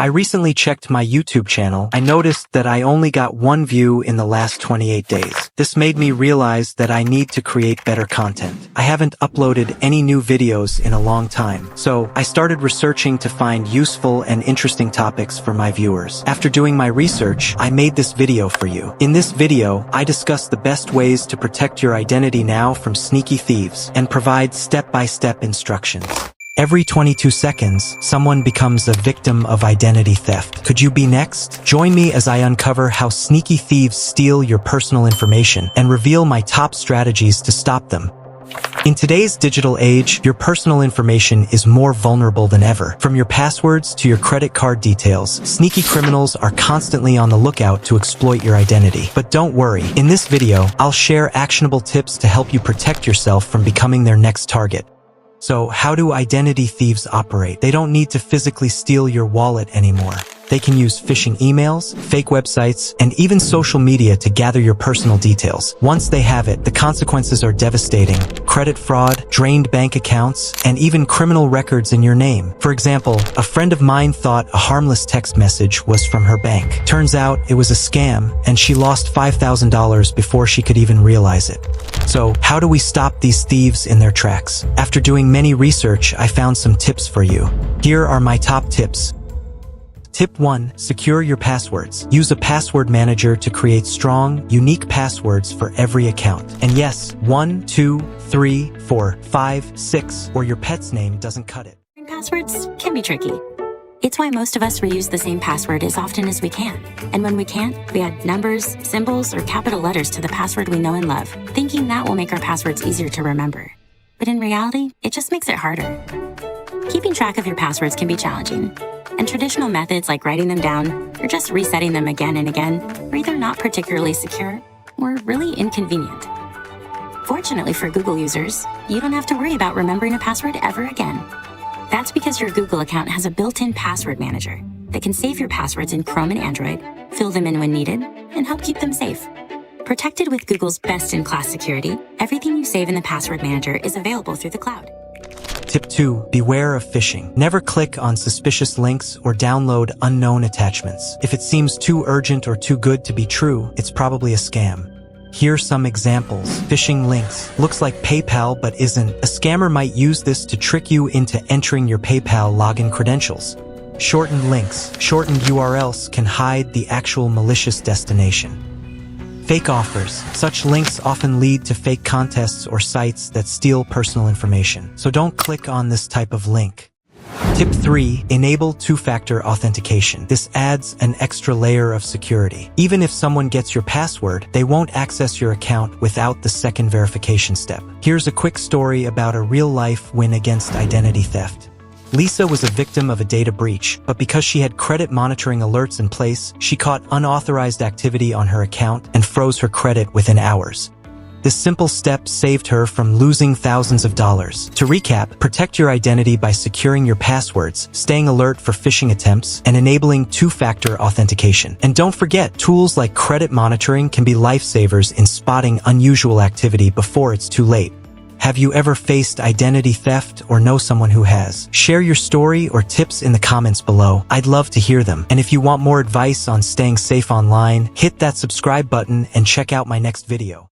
I recently checked my YouTube channel. I noticed that I only got 1 view in the last 28 days. This made me realize that I need to create better content. I haven't uploaded any new videos in a long time, so I started researching to find useful and interesting topics for my viewers. After doing my research, I made this video for you. In this video, I discuss the best ways to protect your identity now from sneaky thieves and provide step-by-step instructions. Every 22 seconds, someone becomes a victim of identity theft. Could you be next? Join me as I uncover how sneaky thieves steal your personal information and reveal my top strategies to stop them. In today's digital age, your personal information is more vulnerable than ever. From your passwords to your credit card details, sneaky criminals are constantly on the lookout to exploit your identity. But don't worry, in this video, I'll share actionable tips to help you protect yourself from becoming their next target. So, how do identity thieves operate? They don't need to physically steal your wallet anymore. They can use phishing emails, fake websites, and even social media to gather your personal details. Once they have it, the consequences are devastating. Credit fraud, drained bank accounts, and even criminal records in your name. For example, a friend of mine thought a harmless text message was from her bank. Turns out it was a scam, and she lost $5,000 before she could even realize it. So, how do we stop these thieves in their tracks? After doing many research, I found some tips for you. Here are my top tips. Tip 1. Secure your passwords. Use a password manager to create strong, unique passwords for every account. And yes, 1, 2, 3, 4, 5, 6, or your pet's name doesn't cut it. Passwords can be tricky. It's why most of us reuse the same password as often as we can. And when we can't, we add numbers, symbols, or capital letters to the password we know and love, thinking that will make our passwords easier to remember. But in reality, it just makes it harder. Keeping track of your passwords can be challenging, and traditional methods like writing them down or just resetting them again and again are either not particularly secure or really inconvenient. Fortunately for Google users, you don't have to worry about remembering a password ever again. That's because your Google account has a built-in password manager that can save your passwords in Chrome and Android, fill them in when needed, and help keep them safe. Protected with Google's best-in-class security, everything you save in the password manager is available through the cloud. Tip 2. Beware of phishing. Never click on suspicious links or download unknown attachments. If it seems too urgent or too good to be true, it's probably a scam. Here's some examples. Phishing links. Looks like PayPal but isn't. A scammer might use this to trick you into entering your PayPal login credentials. Shortened links. Shortened URLs can hide the actual malicious destination. Fake offers. Such links often lead to fake contests or sites that steal personal information. So don't click on this type of link. Tip 3. Enable two-factor authentication. This adds an extra layer of security. Even if someone gets your password, they won't access your account without the second verification step. Here's a quick story about a real-life win against identity theft. Lisa was a victim of a data breach, but because she had credit monitoring alerts in place, she caught unauthorized activity on her account and froze her credit within hours. This simple step saved her from losing thousands of dollars. To recap, protect your identity by securing your passwords, staying alert for phishing attempts, and enabling two-factor authentication. And don't forget, tools like credit monitoring can be lifesavers in spotting unusual activity before it's too late. Have you ever faced identity theft or know someone who has? Share your story or tips in the comments below. I'd love to hear them. And if you want more advice on staying safe online, hit that subscribe button and check out my next video.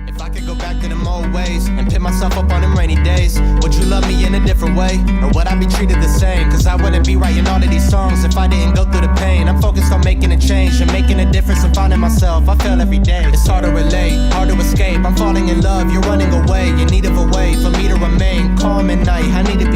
If I could go back to them old ways and pick myself up on them rainy days, would you love me in a different way? Or would I be treated the same? Cause I wouldn't be writing all of these songs if I didn't go through the pain. I'm focused on making a change and making a difference and finding myself. I fail every day. It's hard to relate, hard to escape. I'm falling in love, you're running away. In need of a way for me to remain calm at night. I need to